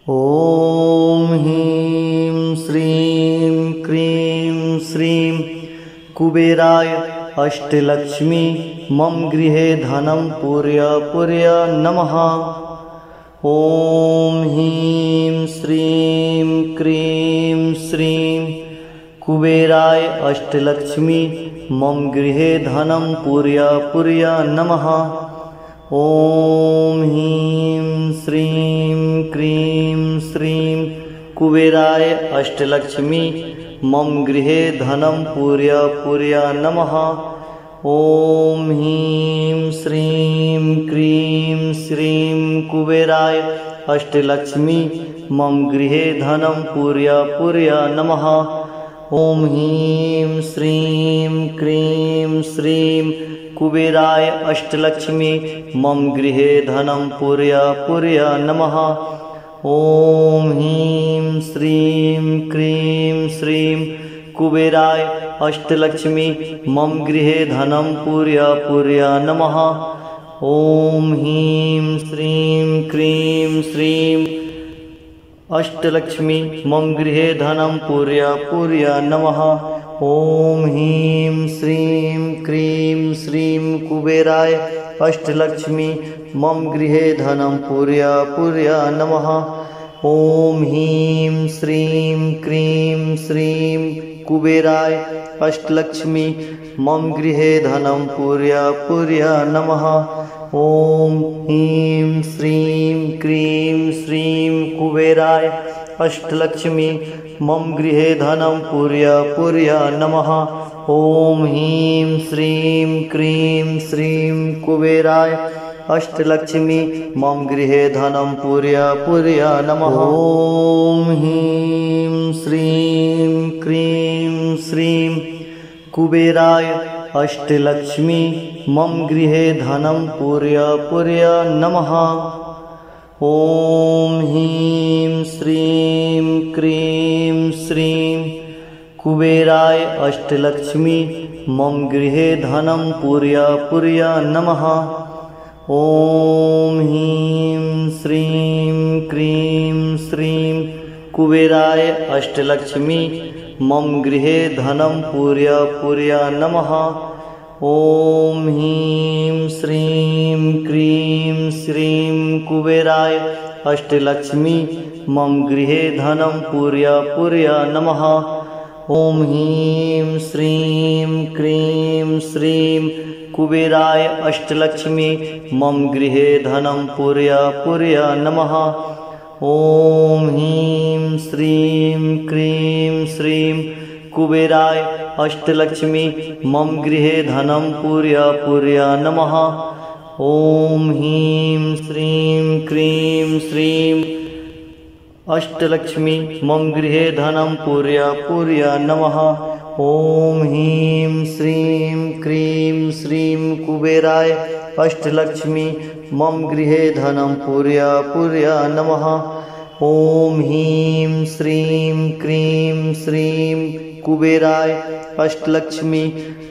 ॐ ह्रीं श्रीं क्रीं श्रीं कुबेराय अष्टलक्ष्मी मम गृहे धनं पूर्य नमः। ॐ ह्रीं श्रीं क्रीं श्रीं कुबेराय अष्टलक्ष्मी मम गृहे धनं पूर्य नमः। ॐ ह्रीं श्रीं क्रीं श्रीं कुबेराय अष्टलक्ष्मी मम गृहे धनं पूर्य नमः। ॐ ह्रीं श्रीं क्रीं श्रीं कुबेराय अष्टलक्ष्मी मम गृहे धनं पूर्य नमः। ॐ ह्रीं श्रीं क्रीं श्रीं कुबेराय अष्टलक्ष्मी मम गृहे धनं पूर्य नमः। ॐ ह्रीं श्रीं क्रीं श्रीं कुबेराय अष्टलक्ष्मी मम गृहे धनं पूर्य नमः। ॐ ह्रीं श्रीं क्रीं श्रीं अष्टलक्ष्मी मम गृहे धनं पूर्य नमः। ॐ ह्रीं श्रीं क्रीं श्रीं कुबेराय अष्टलक्ष्मी मम गृहे धनं पूर्य नमः। ॐ ह्रीं श्रीं क्रीं श्रीं कुबेराय अष्टलक्ष्मी मम गृहे धनं पूर्य नमः। ॐ ह्रीं श्रीं क्रीं श्रीं कुबेराय अष्टलक्ष्मी मम गृहे धनं पूर्य नमः। ॐ ह्रीं श्रीं क्रीं श्रीं कुबेराय अष्टलक्ष्मी मम गृहे धनं पूर्य नमः। ॐ ह्रीं श्रीं क्रीं श्रीं कुबेराय अष्टलक्ष्मी मम गृहे धनं पूर्य नमः। ॐ ह्रीं श्रीं क्रीं श्रीं कुबेराय अष्टलक्ष्मी मम गृहे धनं पूर्य नमः। ॐ ह्रीं श्रीं क्रीं श्रीं कुबेराय अष्टलक्ष्मी मम गृहे धनं पूर्य नमः। ॐ ह्रीं श्रीं क्रीं श्रीं कुबेराय अष्टलक्ष्मी मम गृहे धनं पूर्य नमः। ॐ ह्रीं श्रीं क्रीं श्रीं कुबेराय अष्टलक्ष्मी मम गृहे धनं पूर्य नमः। ॐ ह्रीं श्रीं क्रीं श्रीं कुबेराय अष्टलक्ष्मी मम गृहे धनं पूर्य नमः। ॐ ह्रीं श्रीं क्रीं श्रीं अष्टलक्ष्मी मम गृहे धनं पूर्य नमः। ॐ ह्रीं श्रीं क्रीं श्रीं कुबेराय अष्टलक्ष्मी मम गृहे धनं पूर्य नमः। ॐ ह्रीं श्रीं क्रीं श्रीं कुबेराय अष्टलक्ष्मी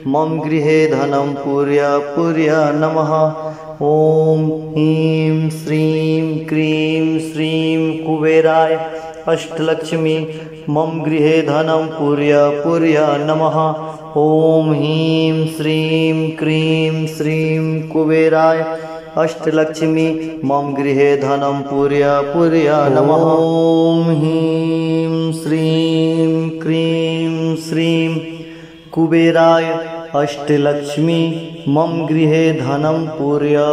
मम गृहे धनं पूर्य नमः। ॐ ह्रीं श्रीं क्रीं श्रीं कुबेराय अष्टलक्ष्मी मम गृहे धनं पूर्य नमः। ॐ ह्रीं श्रीं क्रीं श्रीं कुबेराय अष्टलक्ष्मी मम गृहे धनं पूर्य नमः। ॐ ह्रीं श्रीं क्रीं श्रीं कुबेराय अष्टलक्ष्मी मम गृहे धनं पूर्य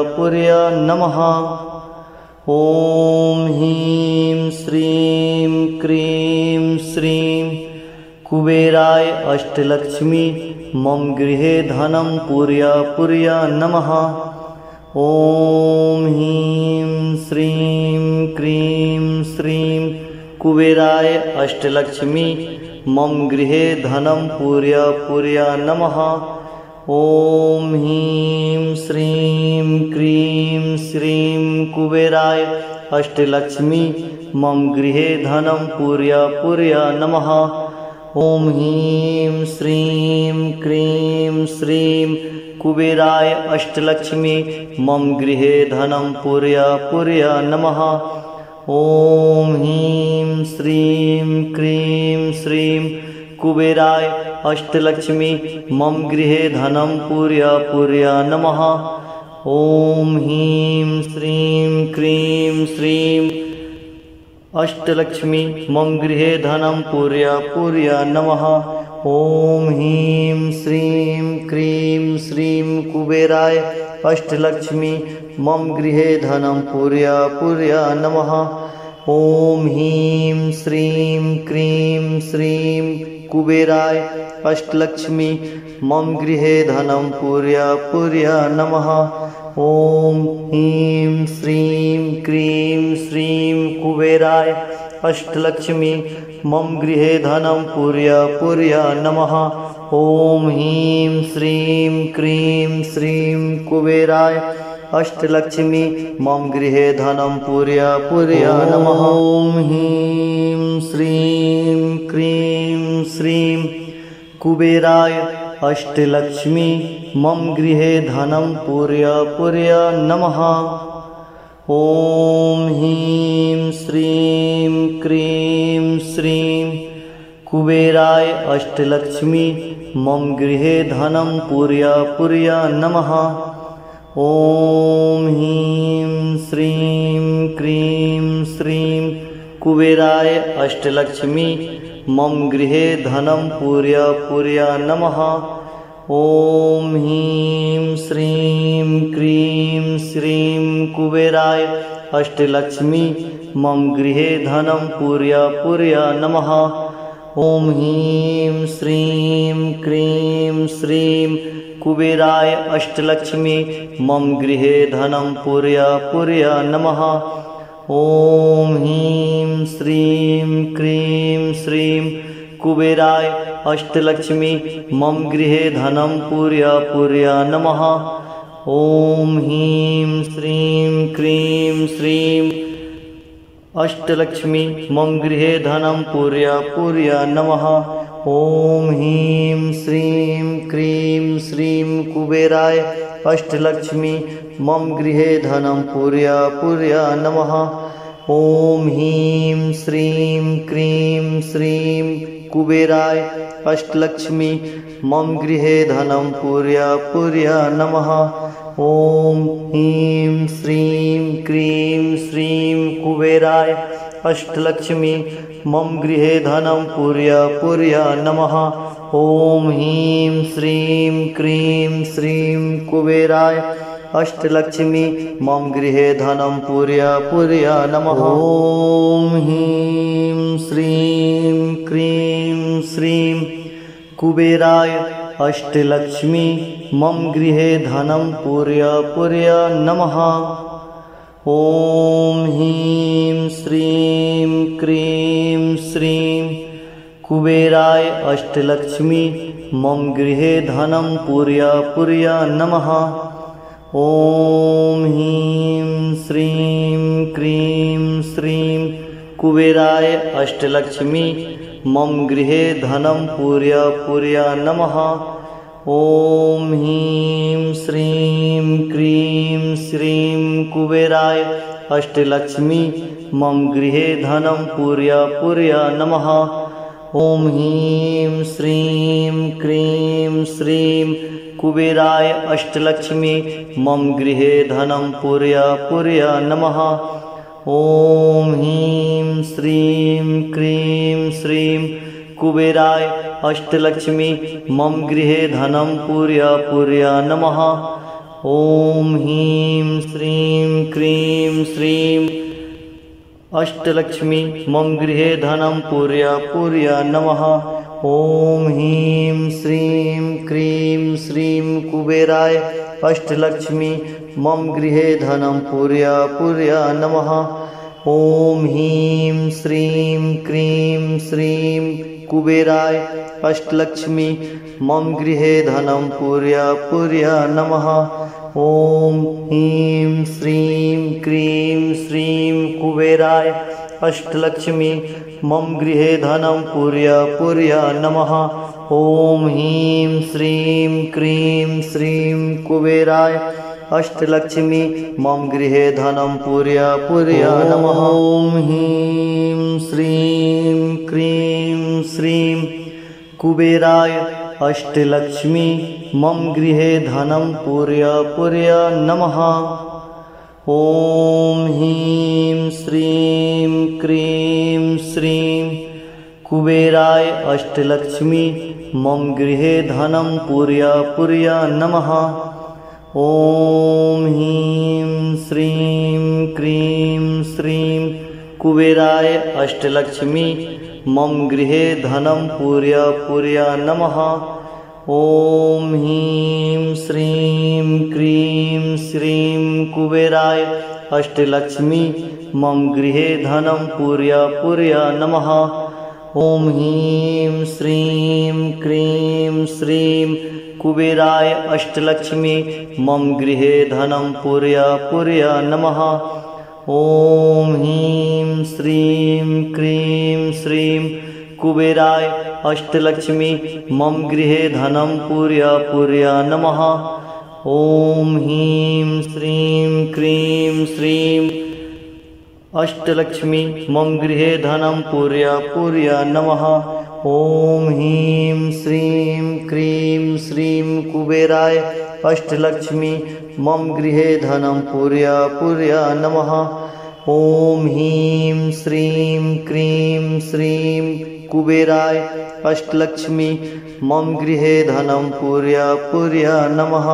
नमः। ॐ ह्रीं श्रीं क्रीं श्रीं कुबेराय अष्टलक्ष्मी मम गृहे धनं पूर्य नमः। ॐ ह्रीं श्रीं क्रीं श्रीं कुबेराय अष्टलक्ष्मी मम गृहे धनं पूर्य नमः। ॐ ह्रीं श्रीं क्रीं श्रीं कुबेराय अष्टलक्ष्मी मम गृहे धनं पूर्य नमः। ॐ ह्रीं श्रीं क्रीं श्रीं कुबेराय अष्टलक्ष्मी मम गृहे धनं पूर्य नमः। ॐ ह्रीं श्रीं क्रीं श्रीं कुबेराय अष्टलक्ष्मी मम गृहे धनं पूर्य नमः। ॐ ह्रीं श्रीं क्रीं श्रीं अष्टलक्ष्मी मम गृहे धनं पूर्य नमः। ॐ ह्रीं श्रीं क्रीं श्रीं कुबेराय अष्टलक्ष्मी मम गृहे धनं पूर्य नमः। ॐ ह्रीं श्रीं क्रीं श्रीं कुबेराय अष्टलक्ष्मी मम गृहे धनं पूर्य नमः। ॐ ह्रीं श्रीं क्रीं श्रीं कुबेराय अष्टलक्ष्मी मम गृहे धनं पूर्य नमः। ॐ ह्रीं श्रीं क्रीं श्रीं कुबेराय अष्टलक्ष्मी मम गृहे धनं पूर्य नमः। ॐ ह्रीं श्रीं क्रीं श्रीं कुबेराय अष्टलक्ष्मी मम गृहे धनं पूर्य नमः। ॐ ह्रीं श्रीं क्रीं श्रीं कुबेराय अष्टलक्ष्मी मम गृहे धनं पूर्य नमः। ॐ ह्रीं श्रीं क्रीं श्रीं कुबेराय अष्टलक्ष्मी मम गृहे धनं पूर्य नमः। ॐ ह्रीं श्रीं क्रीं श्रीं कुबेराय अष्टलक्ष्मी मम गृहे धनं पूर्य नमः। ॐ ह्रीं श्रीं क्रीं श्रीं कुबेराय अष्टलक्ष्मी मम गृहे धनं पूर्य नमः। ॐ ह्रीं श्रीं क्रीं श्रीं कुबेराय अष्टलक्ष्मी मम गृहे धनं पूर्य नमः। ॐ ह्रीं श्रीं क्रीं श्रीं अष्टलक्ष्मी मम गृहे धनं पूर्य नमः। ॐ ह्रीं श्रीं क्रीं श्रीं कुबेराय अष्टलक्ष्मी मम गृहे धनं पूर्य नमः। ॐ ह्रीं श्रीं क्रीं श्रीं कुबेराय अष्टलक्ष्मी मम गृहे धनं पूर्य नमः। ॐ ह्रीं श्रीं क्रीं श्रीं कुबेराय अष्टलक्ष्मी मम गृहे धनं पूर्य नमः। ॐ ह्रीं श्रीं क्रीं श्रीं कुबेराय अष्टलक्ष्मी मम गृहे धनं पूर्य नमः। ॐ ह्रीं श्रीं क्रीं श्रीं कुबेराय अष्टलक्ष्मी मम गृहे धनं पूर्य नमः। ॐ ह्रीं श्रीं क्रीं श्रीं कुबेराय अष्टलक्ष्मी मम गृहे धनं पूर्य नमः। ॐ ह्रीं श्रीं क्रीं श्रीं कुबेराय अष्टलक्ष्मी मम गृहे धनं पूर्य नमः। ॐ ह्रीं श्रीं क्रीं श्रीं कुबेराय अष्टलक्ष्मी मम गृहे धनं पूर्य नमः। ॐ ह्रीं श्रीं क्रीं श्रीं कुबेराय अष्टलक्ष्मी मम गृहे धनं पूर्य नमः। ॐ ह्रीं श्रीं क्रीं श्रीं कुबेराय अष्टलक्ष्मी मम गृहे धनं पूर्य नमः। ॐ ह्रीं श्रीं क्रीं श्रीं अष्टलक्ष्मी मम गृहे धनं पूर्य नमः। ॐ ह्रीं श्रीं क्रीं श्रीं कुबेराय अष्टलक्ष्मी मम गृहे धनं पूर्य नमः। ॐ ह्रीं श्रीं क्रीं श्रीं कुबेराय अष्टलक्ष्मी मम गृहे धनं पूर्य नमः। ॐ ह्रीं श्रीं क्रीं श्रीं कुबेराय अष्टलक्ष्मी मम गृहे धनं पूर्य नमः। ॐ ह्रीं श्रीं क्रीं श्रीं कुबेराय अष्टलक्ष्मी मम गृहे धनं पूर्य नमः। ॐ कुबेराय अष्टलक्ष्मी मम गृहे धनं पूर्य पूर्य नमः। ॐ ह्रीं श्रीं क्रीं श्रीं कुबेराय अष्टलक्ष्मी मम गृहे धनं पूर्य पूर्य नमः। ॐ ह्रीं श्रीं क्रीं श्रीं कुबेराय अष्टलक्ष्मी मम गृहे धनं पूर्य पूर्य नमः। ॐ ह्रीं श्रीं क्रीं श्रीं कुबेराय अष्टलक्ष्मी मम गृहे धनं पूर्य पूर्य नमः। ॐ ह्रीं श्रीं क्रीं श्रीं कुबेराय अष्टलक्ष्मी मम गृहे धनं पूर्य पूर्य नमः। ॐ ह्रीं श्रीं क्रीं श्रीं कुबेराय अष्टलक्ष्मी मम गृहे धनं पूर्य पूर्य नमः। ॐ ह्रीं श्रीं क्रीं श्रीं अष्टलक्ष्मी मम गृहे धनं पूर्य पूर्य नमः। ॐ ह्रीं श्रीं क्रीं श्रीं कुबेराय अष्टलक्ष्मी मम गृहे धनं पूर्य पूर्य नमः। ॐ ह्रीं श्रीं क्रीं श्रीं कुबेराय अष्टलक्ष्मी मम गृहे धनं पूर्य पूर्य नमः।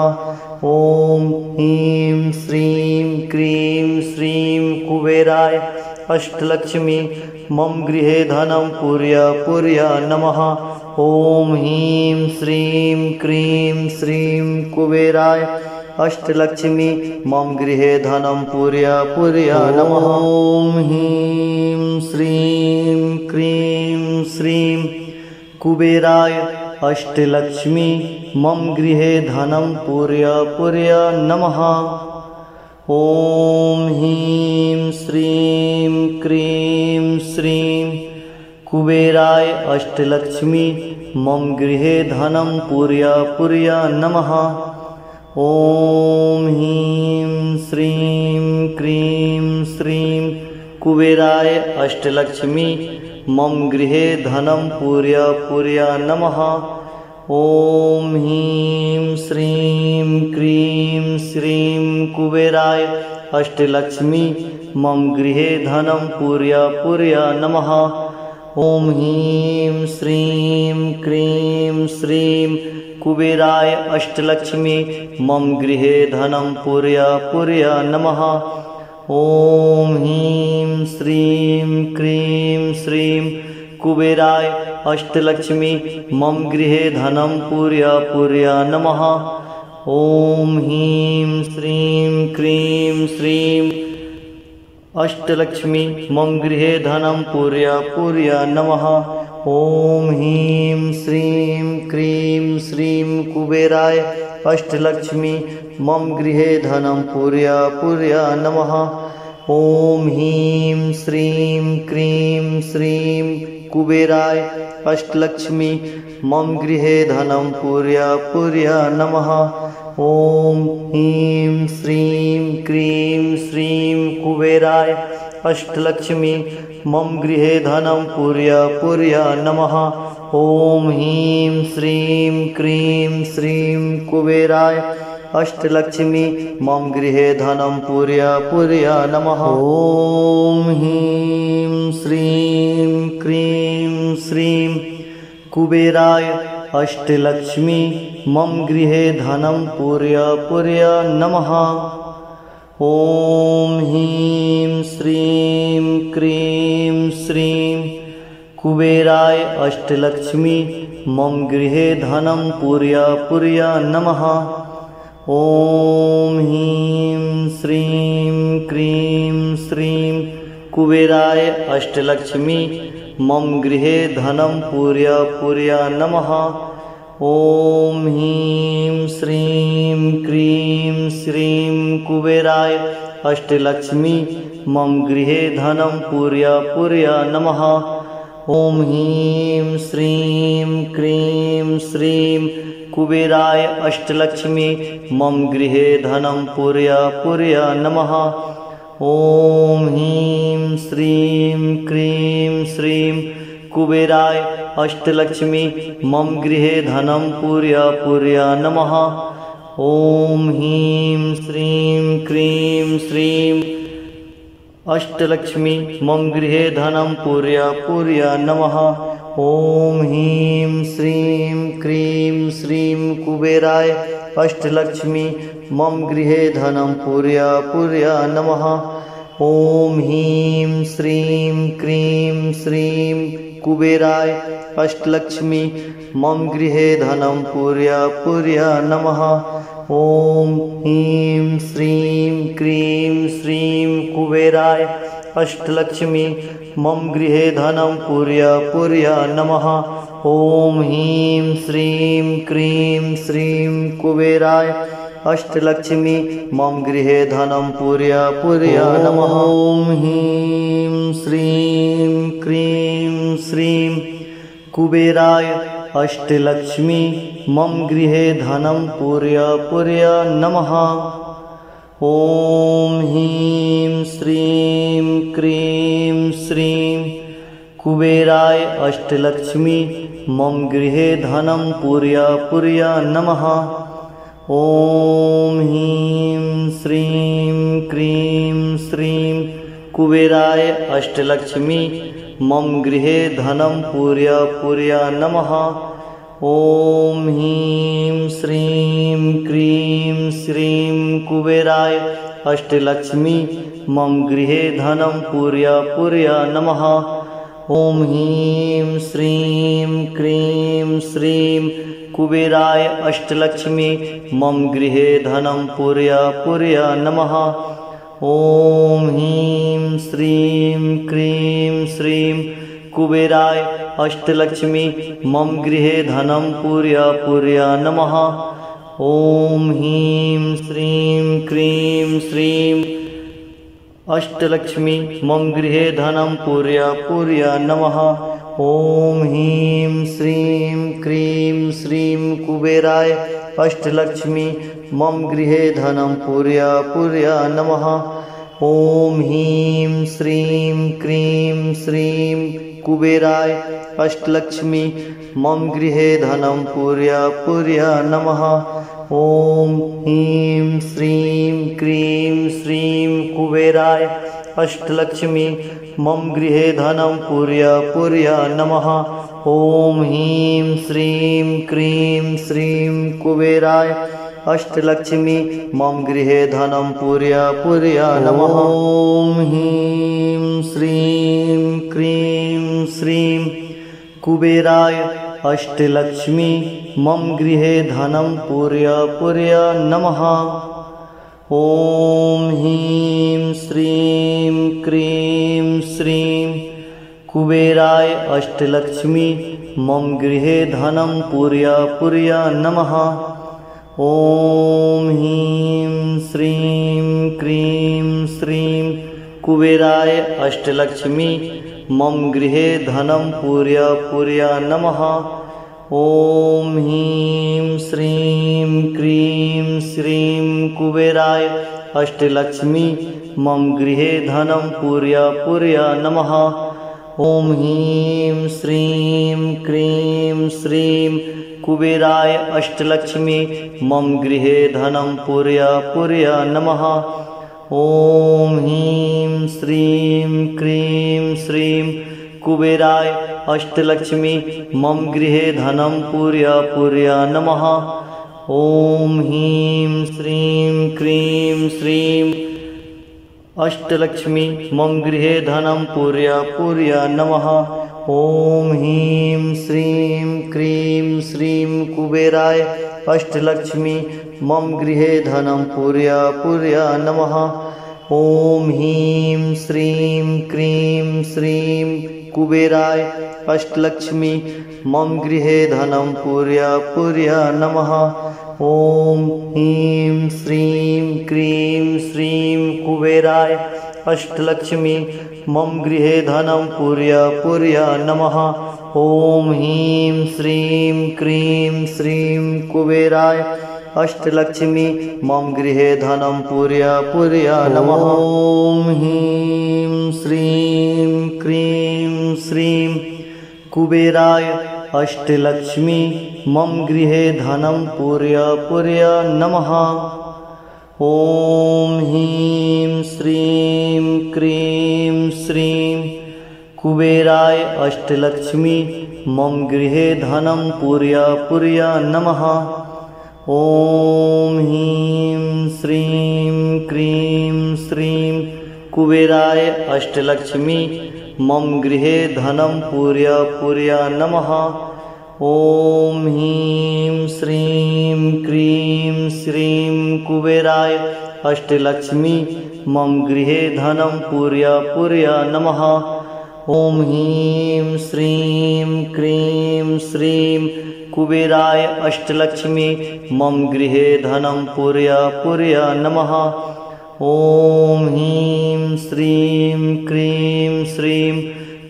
ॐ ह्रीं श्रीं क्रीं श्रीं कुबेराय अष्टलक्ष्मी मम गृहे धनं पूर्य पूर्य नमः। ॐ ह्रीं श्रीं क्रीं श्रीं कुबेराय अष्टलक्ष्मी मम गृहे धनं पूर्य पूर्य नमः। ॐ ह्रीं श्रीं क्रीं श्रीं कुबेराय अष्टलक्ष्मी मम गृहे धनं पूर्य पूर्य नमः। ॐ ह्रीं श्रीं क्रीं श्रीं कुबेराय अष्टलक्ष्मी मम गृहे धनं पूर्य पूर्य नमः। ॐ ह्रीं श्रीं क्रीं श्रीं कुबेराय अष्टलक्ष्मी मम गृहे धनं पूर्य पूर्य नमः। ॐ ह्रीं श्रीं क्रीं श्रीं कुबेराय अष्टलक्ष्मी मम गृहे धनं पूर्य पूर्य नमः। ॐ ह्रीं श्रीं क्रीं श्रीं कुबेराय अष्टलक्ष्मी मम गृहे धनं पूर्य पूर्य नमः। ॐ ह्रीं श्रीं क्रीं श्रीं कुबेराय अष्टलक्ष्मी मम गृहे धनं पूर्य पूर्य नमः। ॐ ह्रीं श्रीं क्रीं श्रीं अष्टलक्ष्मी मम गृहे धनं पूर्य पूर्य नमः। ॐ ह्रीं श्रीं क्रीं श्रीं कुबेराय अष्टलक्ष्मी मम गृहे धनं पूर्य पूर्य नमः। ॐ ह्रीं श्रीं क्रीं श्रीं कुबेराय अष्टलक्ष्मी मम गृहे धनं पूर्य पूर्य नमः। ॐ ह्रीं श्रीं क्रीं श्रीं कुबेराय अष्टलक्ष्मी मम गृहे धनं पूर्य पूर्य नमः। ॐ ह्रीं श्रीं क्रीं श्रीं कुबेराय अष्टलक्ष्मी मम गृहे धनं पूर्य पूर्य नमः। ॐ ह्रीं श्रीं क्रीं श्रीं कुबेराय अष्टलक्ष्मी मम गृहे धनं पूर्य पूर्य नमः। ॐ ह्रीं श्रीं क्रीं श्रीं कुबेराय अष्टलक्ष्मी मम गृहे धनं पूर्य पूर्य नमः। ॐ ह्रीं श्रीं क्रीं श्रीं कुबेराय अष्टलक्ष्मी मम गृहे धनं पूर्य पूर्य नमः। ॐ ह्रीं श्रीं क्रीं श्रीं कुबेराय अष्टलक्ष्मी मम गृहे धनं पूर्य पूर्य नमः। ॐ ह्रीं श्रीं क्रीं श्रीं कुबेराय अष्टलक्ष्मी मम गृहे धनं पूर्य पूर्य नमः। ॐ ह्रीं श्रीं क्रीं श्रीं कुबेराय अष्टलक्ष्मी मम गृहे धनं पूर्य नमः। ॐ ह्रीं श्रीं क्रीं श्रीं अष्टलक्ष्मी मम गृहे धनं पूर्य नमः। ॐ ह्रीं श्रीं क्रीं श्रीं कुबेराय अष्टलक्ष्मी मम गृहे धनं पूर्य नमः। ॐ ह्रीं श्रीं क्रीं श्रीं कुबेराय अष्टलक्ष्मी मम गृहे धनं पूर्य नमः। ॐ ह्रीं श्रीं क्रीं श्रीं कुबेराय अष्टलक्ष्मी मम गृहे धनं पूर्य नमः। ॐ ह्रीं श्रीं क्रीं श्रीं कुबेराय अष्टलक्ष्मी मम गृहे धनं पूर्य नमः। ॐ ह्रीं श्रीं क्रीं श्रीं कुबेराय अष्टलक्ष्मी मम गृहे धनं पूर्य नमः। ॐ ह्रीं श्रीं क्रीं श्रीं कुबेराय अष्टलक्ष्मी मम गृहे धनं पूर्य नमः। ॐ ह्रीं श्रीं क्रीं श्रीं कुबेराय अष्टलक्ष्मी मम गृहे धनं पूर्य नमः। ॐ ह्रीं श्रीं क्रीं श्रीं कुबेराय अष्टलक्ष्मी मम गृहे धनं पूर्य नमः। ॐ ह्रीं श्रीं क्रीं श्रीं कुबेराय अष्टलक्ष्मी मम गृहे धनं पूर्य नमः। ॐ ह्रीं श्रीं क्रीं श्रीं कुबेराय अष्टलक्ष्मी मम गृहे धनं पूर्य नमः। ॐ ह्रीं श्रीं क्रीं श्रीं अष्टलक्ष्मी मम गृहे धनं पूर्य नमः। ॐ ह्रीं श्रीं क्रीं श्रीं कुबेराय अष्टलक्ष्मी मम गृहे धनं पूर्य नमः। ॐ ह्रीं श्रीं क्रीं श्रीं कुबेराय अष्टलक्ष्मी मम गृहे धनं पूर्य नमः। ॐ ह्रीं श्रीं क्रीं श्रीं कुबेराय अष्टलक्ष्मी मम गृहे धनं पूर्य नमः। ॐ ह्रीं श्रीं क्रीं श्रीं कुबेराय अष्टलक्ष्मी मम गृहे धनं पूर्य नमः। ॐ ह्रीं श्रीं क्रीं श्रीं कुबेराय अष्टलक्ष्मी मम गृहे धनं पूर्य नमः। ॐ ह्रीं श्रीं क्रीं श्रीं कुबेराय अष्टलक्ष्मी मम गृहे धनं पूर्य नमः। ॐ ह्रीं श्रीं क्रीं श्रीं कुबेराय अष्टलक्ष्मी मम गृहे धनं पूर्य नमः। ॐ ह्रीं श्रीं क्रीं श्रीं कुबेराय अष्टलक्ष्मी मम गृहे धनं पूर्य नमः। ॐ ह्रीं श्रीं क्रीं श्रीं कुबेराय अष्टलक्ष्मी मम गृहे धनं पूर्य नमः। ॐ ह्रीं श्रीं क्रीं श्रीं कुबेराय अष्टलक्ष्मी मम गृहे धनं पूर्य नमः। ॐ ह्रीं श्रीं क्रीं श्रीं अष्टलक्ष्मी मम गृहे धनं पूर्य नमः। ॐ ह्रीं श्रीं क्रीं श्रीं कुबेराय अष्टलक्ष्मी मम गृहे धनं पूर्य नमः। ॐ ह्रीं श्रीं क्रीं श्रीं कुबेराय अष्टलक्ष्मी मम गृहे धनं पूर्य नमः। ॐ ह्रीं श्रीं क्रीं श्रीं कुबेराय अष्टलक्ष्मी मम गृहे धनं पूर्य नमः। ॐ ह्रीं श्रीं क्रीं श्रीं कुबेराय अष्टलक्ष्मी मम गृहे धनं पूर्य नमः। ॐ ह्रीं श्रीं क्रीं श्रीं कुबेराय अष्टलक्ष्मी मम गृहे धनं पूर्य पूर्य नमः। ॐ ह्रीं श्रीं क्रीं श्रीं कुबेराय अष्टलक्ष्मी मम गृहे धनं पूर्य पूर्य नमः। ॐ ह्रीं श्रीं क्रीं श्रीं कुबेराय अष्टलक्ष्मी मम गृहे धनं पूर्य पूर्य नमः। ॐ ह्रीं श्रीं क्रीं श्रीं कुबेराय अष्टलक्ष्मी मम गृहे धनं पूर्य पूर्य नमः। ॐ ह्रीं श्रीं क्रीं श्रीं कुबेराय अष्टलक्ष्मी मम गृहे धनं पूर्य पूर्य नमः। ॐ ह्रीं श्रीं क्रीं श्रीं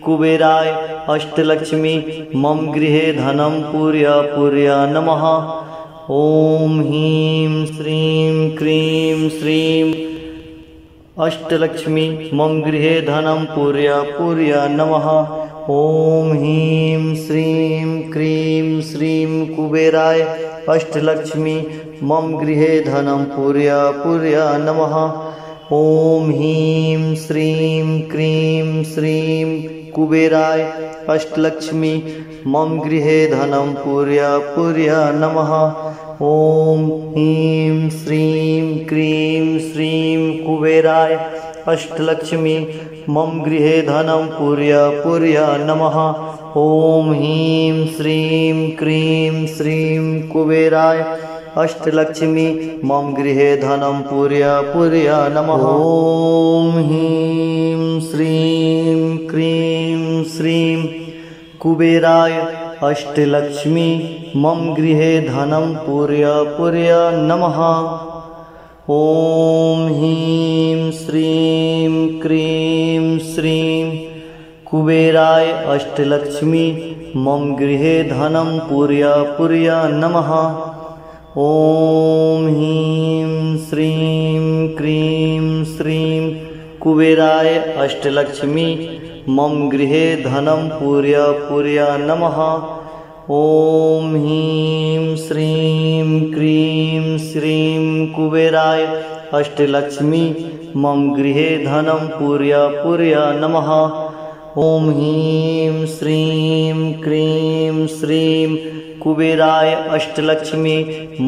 कुबेराय अष्टलक्ष्मी मम गृहे धनं पूर्य पूर्य नमः। ॐ ह्रीं श्रीं क्रीं श्रीं अष्टलक्ष्मी मम गृहे धनं पूर्य पूर्य नमः। ॐ ह्रीं श्रीं क्रीं श्रीं कुबेराय अष्टलक्ष्मी मम गृहे धनं पूर्य पूर्य नमः। ॐ ह्रीं श्रीं क्रीं श्रीं कुबेराय अष्टलक्ष्मी मम गृहे धनं पूर्य पूर्य नमः। ॐ ह्रीं श्रीं क्रीं श्रीं कुबेराय अष्टलक्ष्मी मम गृहे धनं पूर्य पूर्य नमः। ॐ ह्रीं श्रीं क्रीं श्रीं कुबेराय अष्टलक्ष्मी मम गृहे धनं पूर्य पूर्य नमः। ॐ ह्रीं श्रीं क्रीं श्रीं कुबेराय अष्टलक्ष्मी मम गृहे धनं पूर्य पूर्य नमः। ॐ ह्रीं श्रीं क्रीं श्रीं कुबेराय अष्टलक्ष्मी मम गृहे धनं पूर्य पूर्य नमः। ॐ ह्रीं श्रीं क्रीं श्रीं कुबेराय अष्टलक्ष्मी मम गृहे धनं पूर्य पूर्य नमः। ॐ ह्रीं श्रीं क्रीं श्रीं कुबेराय अष्टलक्ष्मी मम गृहे धनं पूर्य पूर्य नमः। ॐ ह्रीं श्रीं क्रीं श्रीं कुबेराय अष्टलक्ष्मी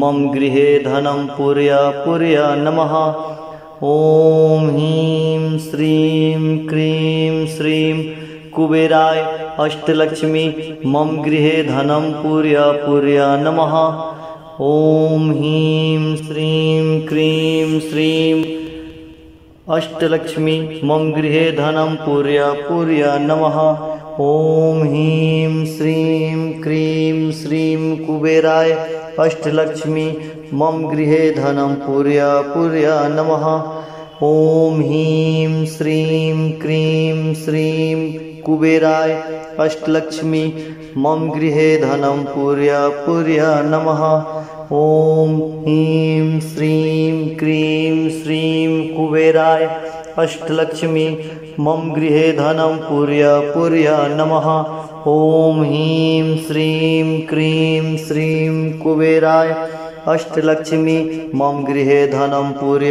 मम गृहे धनं पूर्य पूर्य नमः। ॐ ह्रीं श्रीं क्रीं श्रीं कुबेराय अष्टलक्ष्मी मम गृहे धनं पूर्य पूर्य नमः। ॐ ह्रीं श्रीं क्रीं श्रीं अष्टलक्ष्मी मम गृहे धनं पूर्य पूर्य नमः। ॐ ह्रीं श्रीं क्रीं श्रीं कुबेराय अष्टलक्ष्मी मम गृहे धनं पूर्य पूर्य नमः। ॐ ह्रीं श्रीं क्रीं श्रीं कुबेराय अष्टलक्ष्मी मम गृहे धनं पूर्य पूर्य नमः। ॐ ह्रीं श्रीं क्रीं श्रीं कुबेराय अष्टलक्ष्मी मम गृहे धनं पूर्य पूर्य नमः। ॐ ह्रीं श्रीं क्रीं श्रीं कुबेराय अष्टलक्ष्मी मम गृहे धनं पूर्य